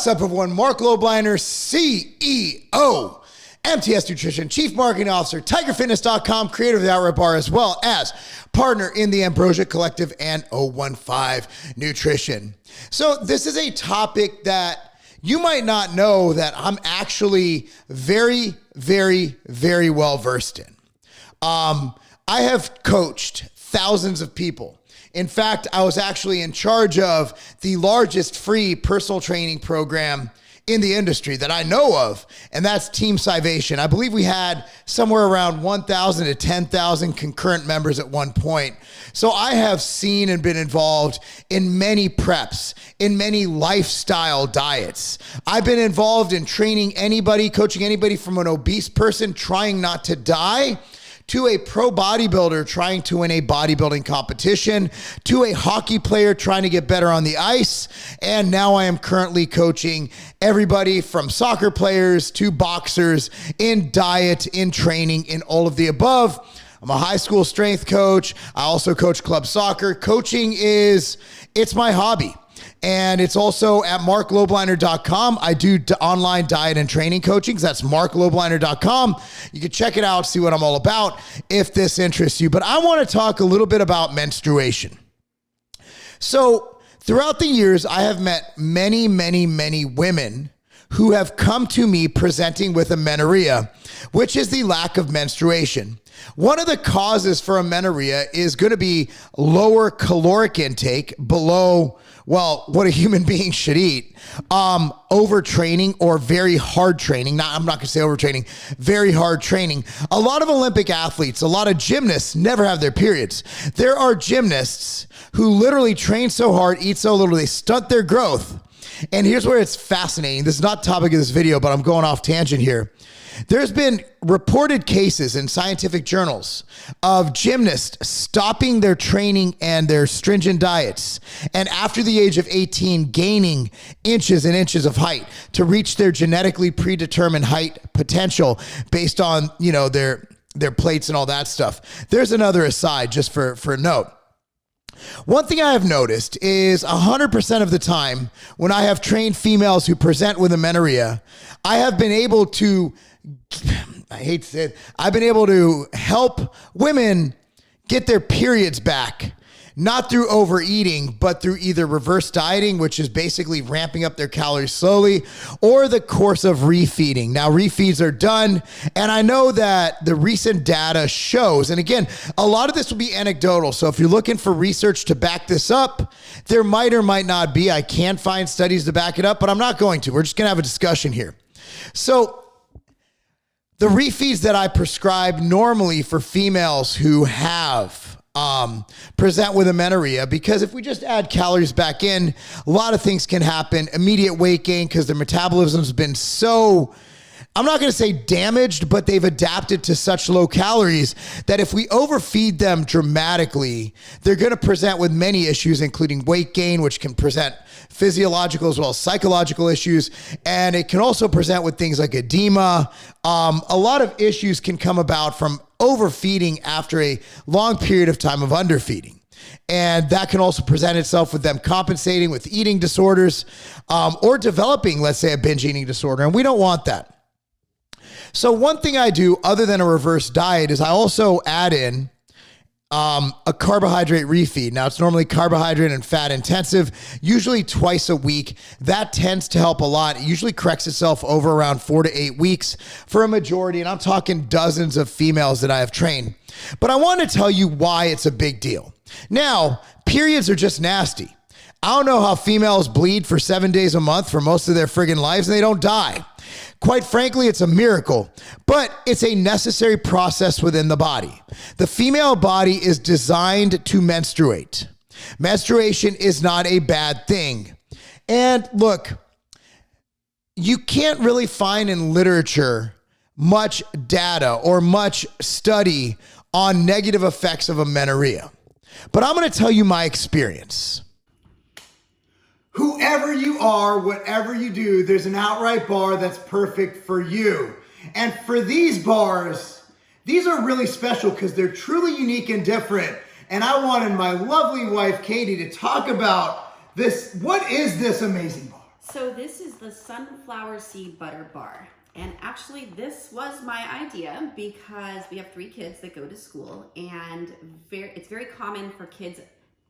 What's up, everyone? Marc Lobliner, CEO, MTS Nutrition, Chief Marketing Officer, TigerFitness.com, creator of the Outright Bar, as well as partner in the Ambrosia Collective and 015 Nutrition. So this is a topic that you might not know that I'm actually very, very, very well versed in. I have coached thousands of people. In fact, I was actually in charge of the largest free personal training program in the industry that I know of, and that's Team Scivation. I believe we had somewhere around 1,000 to 10,000 concurrent members at one point. So I have seen and been involved in many preps, in many lifestyle diets. I've been involved in training anybody, coaching anybody from an obese person trying not to die, to a pro bodybuilder trying to win a bodybuilding competition, to a hockey player trying to get better on the ice. And now I am currently coaching everybody from soccer players to boxers in diet, in training, in all of the above. I'm a high school strength coach. I also coach club soccer. Coaching it's my hobby. And it's also at marclobliner.com. I do online diet and training coaching. That's marclobliner.com. You can check it out, see what I'm all about if this interests you. But I want to talk a little bit about menstruation. So throughout the years, I have met many, many, many women who have come to me presenting with amenorrhea, which is the lack of menstruation. One of the causes for amenorrhea is going to be lower caloric intake below, well, what a human being should eat, overtraining or very hard training. I'm not going to say overtraining, very hard training. A lot of Olympic athletes, a lot of gymnasts never have their periods. There are gymnasts who literally train so hard, eat so little, they stunt their growth. And here's where it's fascinating. This is not the topic of this video, but I'm going off tangent here. There's been reported cases in scientific journals of gymnasts stopping their training and their stringent diets, and after the age of 18, gaining inches and inches of height to reach their genetically predetermined height potential based on, their plates and all that stuff. There's another aside just for a note. One thing I have noticed is 100% of the time when I have trained females who present with amenorrhea, I have been able to, I've been able to help women get their periods back, not through overeating, but through either reverse dieting, which is basically ramping up their calories slowly, or the course of refeeding. Now, refeeds are done, and I know that the recent data shows, and again, a lot of this will be anecdotal, so if you're looking for research to back this up, there might or might not be. I can't find studies to back it up, but I'm not going to. We're just going to have a discussion here. So the refeeds that I prescribe normally for females who have present with amenorrhea, because if we just add calories back in, a lot of things can happen. Immediate weight gain because their metabolism's been so, I'm not going to say damaged, but they've adapted to such low calories that if we overfeed them dramatically, they're going to present with many issues, including weight gain, which can present physiological as well as psychological issues. And it can also present with things like edema. A lot of issues can come about from overfeeding after a long period of time of underfeeding. And that can also present itself with them compensating with eating disorders, or developing, let's say, a binge eating disorder. And we don't want that. So one thing I do other than a reverse diet is I also add in a carbohydrate refeed. Now, it's normally carbohydrate and fat intensive, usually twice a week. That tends to help a lot. It usually corrects itself over around 4 to 8 weeks for a majority, and I'm talking dozens of females that I have trained. But I want to tell you why it's a big deal. Now, periods are just nasty. I don't know how females bleed for 7 days a month for most of their friggin' lives, and they don't die. Quite frankly, it's a miracle, but it's a necessary process within the body. The female body is designed to menstruate. Menstruation is not a bad thing. And look, you can't really find in literature much data or much study on negative effects of amenorrhea. But I'm going to tell you my experience. Whoever you are, whatever you do, there's an Outright bar that's perfect for you. And for these bars, these are really special because they're truly unique and different. And I wanted my lovely wife, Katie, to talk about this. What is this amazing bar? So this is the sunflower seed butter bar. And actually this was my idea because we have 3 kids that go to school, and it's very common for kids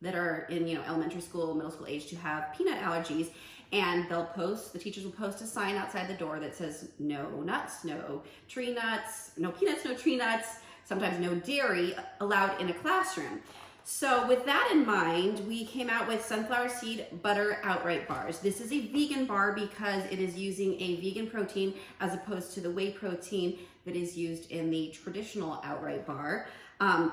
that are in elementary school, middle school age to have peanut allergies, and the teachers will post a sign outside the door that says no nuts, no tree nuts, no peanuts, no tree nuts, sometimes no dairy allowed in a classroom. So with that in mind, we came out with sunflower seed butter outright bars. This is a vegan bar because it is using a vegan protein as opposed to the whey protein that is used in the traditional outright bar.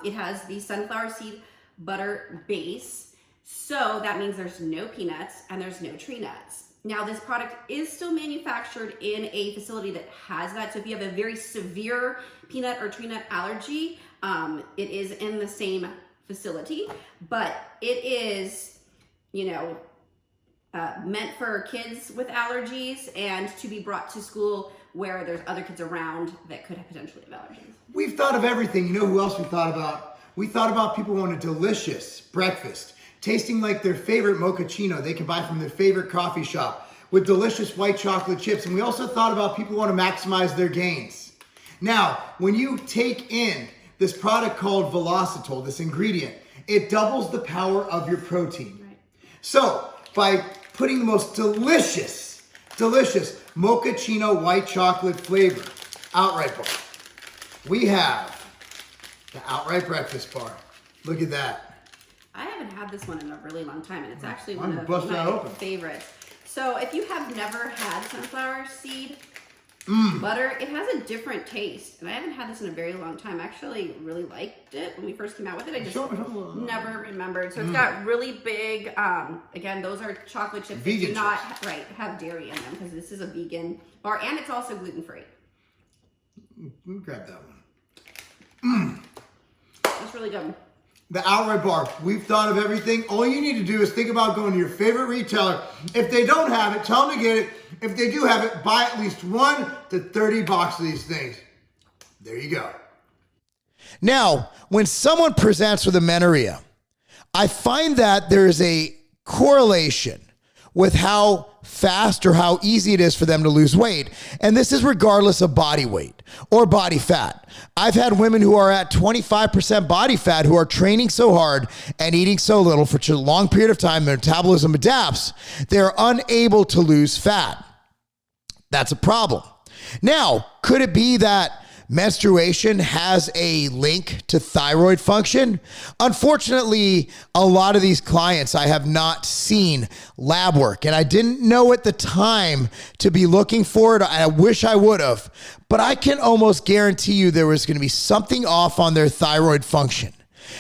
It has the sunflower seed butter base, so that means there's no peanuts and there's no tree nuts. Now this product is still manufactured in a facility that has that, so if you have a very severe peanut or tree nut allergy, it is in the same facility, but it is, meant for kids with allergies and to be brought to school where there's other kids around that could have potentially have allergies. We've thought of everything. You know who else we thought about? We thought about people who want a delicious breakfast, tasting like their favorite mochaccino they can buy from their favorite coffee shop with delicious white chocolate chips. And we also thought about people who want to maximize their gains. Now, when you take in this product called Velocitol, this ingredient, it doubles the power of your protein. Right. So by putting the most delicious mochaccino white chocolate flavor outright bar, we have the outright breakfast bar. Look at that. I haven't had this one in a really long time, and it's actually one of my favorites. So if you have never had sunflower seed butter, it has a different taste, and I haven't had this in a very long time. I actually really liked it when we first came out with it. I just never remembered. So it's got really big, again, those are chocolate chips that do not have dairy in them, because this is a vegan bar, and it's also gluten-free. Grab that one. That's really good. The outright bar. We've thought of everything. All you need to do is think about going to your favorite retailer. If they don't have it, tell them to get it. If they do have it, buy at least 1 to 30 boxes of these things. There you go. Now, when someone presents with amenorrhea, I find that there is a correlation with how fast or how easy it is for them to lose weight. And this is regardless of body weight or body fat. I've had women who are at 25% body fat who are training so hard and eating so little for such a long period of time, their metabolism adapts, they're unable to lose fat. That's a problem. Now, could it be that menstruation has a link to thyroid function? Unfortunately, a lot of these clients, I have not seen lab work, and I didn't know at the time to be looking for it. I wish I would have, but I can almost guarantee you there was going to be something off on their thyroid function.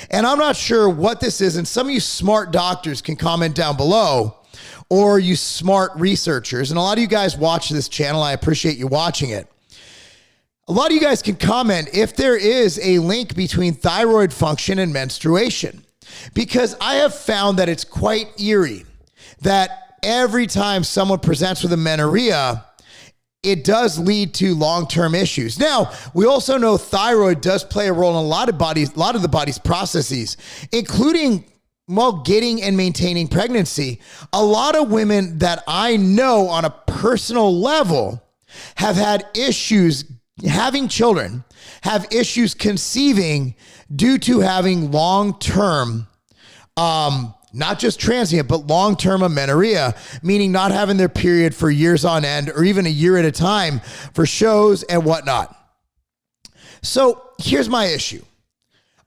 And I'm not sure what this is, and some of you smart doctors can comment down below, or you smart researchers, and a lot of you guys watch this channel. I appreciate you watching it. A lot of you guys can comment if there is a link between thyroid function and menstruation, because I have found that it's quite eerie that every time someone presents with amenorrhea, it does lead to long-term issues. Now, we also know thyroid does play a role in a lot of the body's processes, including getting and maintaining pregnancy. A lot of women that I know on a personal level have had issues having children, have issues conceiving due to having long-term, not just transient, but long-term amenorrhea, meaning not having their period for years on end or even a year at a time for shows and whatnot. So here's my issue.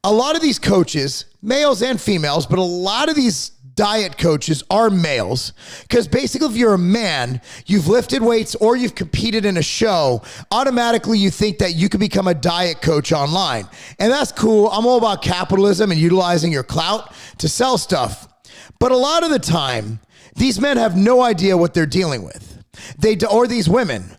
A lot of these coaches, males and females, but a lot of these diet coaches are males, because basically if you're a man, you've lifted weights or you've competed in a show, automatically you think that you can become a diet coach online. And that's cool. I'm all about capitalism and utilizing your clout to sell stuff. But a lot of the time, these men have no idea what they're dealing with. Or these women.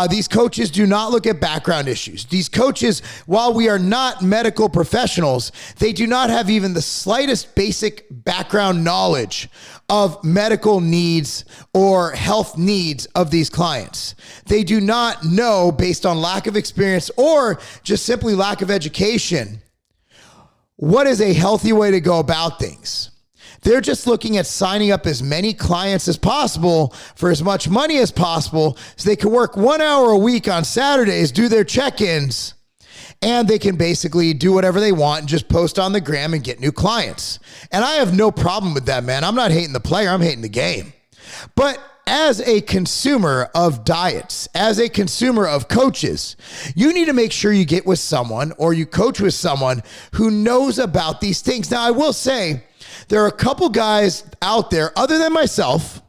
These coaches do not look at background issues. These coaches, while we are not medical professionals, they do not have even the slightest basic background knowledge of medical needs or health needs of these clients. They do not know, based on lack of experience or just simply lack of education, what is a healthy way to go about things. They're just looking at signing up as many clients as possible for as much money as possible so they can work 1 hour a week on Saturdays, do their check-ins, and they can basically do whatever they want and just post on the gram and get new clients. And I have no problem with that, man. I'm not hating the player. I'm hating the game. But as a consumer of diets, as a consumer of coaches, you need to make sure you get with someone or you coach with someone who knows about these things. Now, I will say there are a couple guys out there other than myself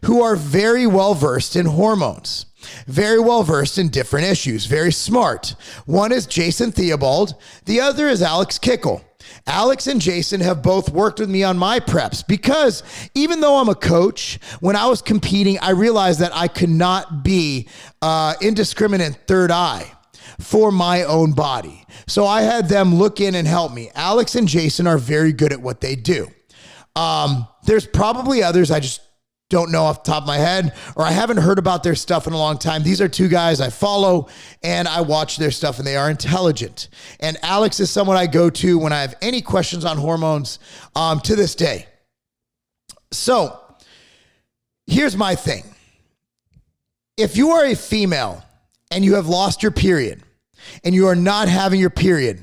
who are very well versed in hormones, very well versed in different issues, very smart. One is Jason Theobald. The other is Alex Kickel. Alex and Jason have both worked with me on my preps because even though I'm a coach, when I was competing, I realized that I could not be indiscriminate third eye for my own body. So I had them look in and help me. Alex and Jason are very good at what they do. There's probably others I just don't know off the top of my head, or I haven't heard about their stuff in a long time. These are two guys I follow and I watch their stuff, and they are intelligent. And Alex is someone I go to when I have any questions on hormones to this day. So here's my thing. If you are a female and you have lost your period and you are not having your period,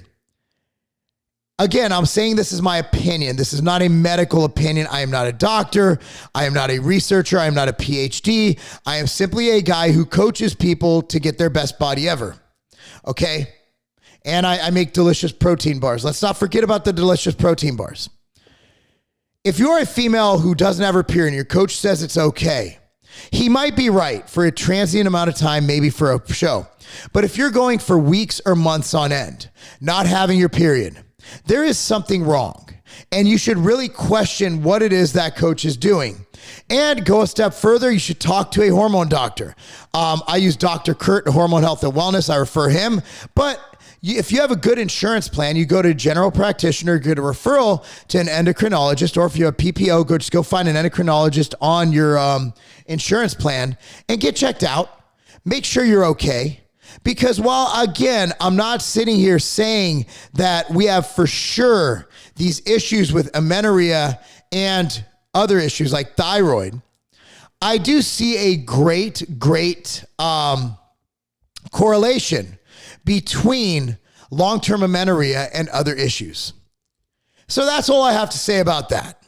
again, I'm saying this is my opinion. This is not a medical opinion. I am not a doctor. I am not a researcher. I am not a PhD. I am simply a guy who coaches people to get their best body ever. Okay? And I make delicious protein bars. Let's not forget about the delicious protein bars. If you're a female who doesn't have her period and your coach says it's okay, he might be right for a transient amount of time, maybe for a show. But if you're going for weeks or months on end, not having your period, there is something wrong, and you should really question what it is that coach is doing. And go a step further, you should talk to a hormone doctor. I use Dr. Kurt at Hormone Health and Wellness. I refer him. But if you have a good insurance plan, you go to a general practitioner, get a referral to an endocrinologist, or if you have PPO, just go find an endocrinologist on your insurance plan and get checked out. Make sure you're okay. Because while, again, I'm not sitting here saying that we have for sure these issues with amenorrhea and other issues like thyroid, I do see a great correlation between long-term amenorrhea and other issues. So that's all I have to say about that.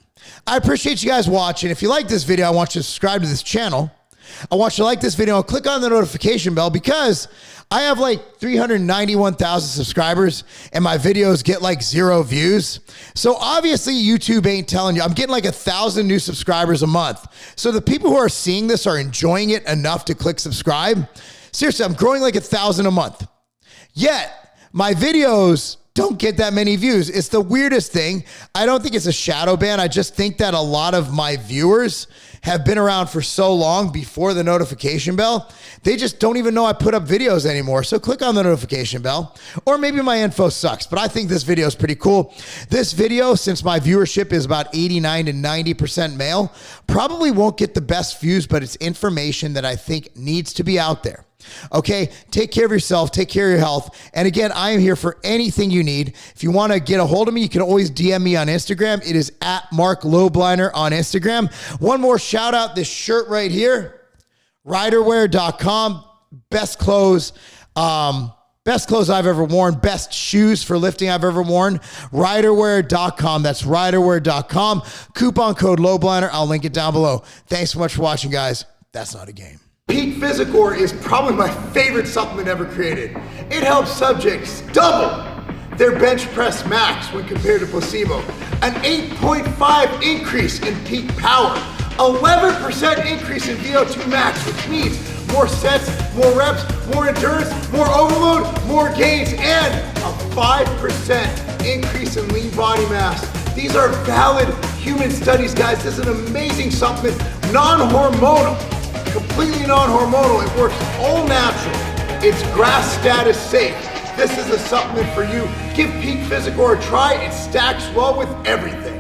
I appreciate you guys watching. If you like this video, I want you to subscribe to this channel. I want you to like this video and click on the notification bell because I have like 391,000 subscribers and my videos get like 0 views. So obviously YouTube ain't telling you. I'm getting like 1,000 new subscribers a month. So the people who are seeing this are enjoying it enough to click subscribe. Seriously, I'm growing like 1,000 a month. Yet my videos don't get that many views. It's the weirdest thing. I don't think it's a shadow ban. I just think that a lot of my viewers have been around for so long before the notification bell, they just don't even know I put up videos anymore. So click on the notification bell, or maybe my info sucks, but I think this video is pretty cool. This video, since my viewership is about 89 to 90% male, probably won't get the best views, but it's information that I think needs to be out there. Okay, take care of yourself, take care of your health. And again, I am here for anything you need. If you want to get a hold of me, you can always DM me on Instagram. It is at Marc Lobliner on Instagram. One more shout out, this shirt right here, riderwear.com, best clothes I've ever worn, best shoes for lifting I've ever worn, riderwear.com. That's riderwear.com. Coupon code Lobliner. I'll link it down below. Thanks so much for watching, guys. That's not a game. Peak Physicor is probably my favorite supplement ever created. It helps subjects double their bench press max when compared to placebo. An 8.5 increase in peak power, 11% increase in VO2 max, which means more sets, more reps, more endurance, more overload, more gains, and a 5% increase in lean body mass. These are valid human studies, guys. This is an amazing supplement, non-hormonal. Completely non-hormonal. It works all natural. It's grass status safe. This is a supplement for you. Give Peak Physicor a try. It stacks well with everything.